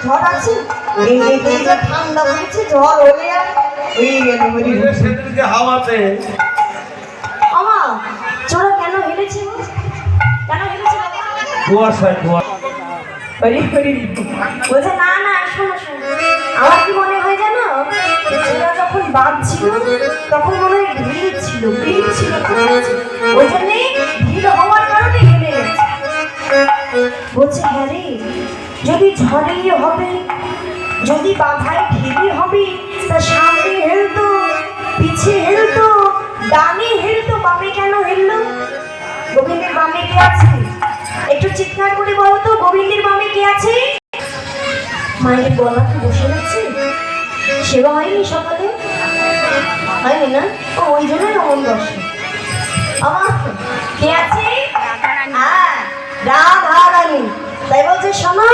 ঝড় আছে এই যে ঠান্ডা পড়েছে ঝড় হলে আর হয়ে গেল সেদিনকে হাওয়াতে আমা চোরা কেন হেলেছে কেন হেলেছে কুয়াশায় কুয়াশা বলছে না না শোনো শোনো আমার কি মনে হয় জানো চোরা যখন বাঁধছিল তখন মনে হয় ভিড় ছিল ওই জন্যে ভিড় হওয়ার কারণে হেলে গেছে বলছে হ্যাঁ রে যদি ঝড়েই হবে যদি বাধায় ঢিলি হবে তা সামনে হেলতো পিছিয়ে হেলতো ডানে হেলতো বামে কেন হেললো গোবিন্দের বামে কে আছে একটু চিৎকার করে বলো তো গোবিন্দের বামে কে আছে মায়ের গলা তো বসে যাচ্ছে সেবা হয়নি সকালে হয়নি না ওই জন্যই অমন বসে আমার কে আছে রাধা রানী তাই বলছে শোনো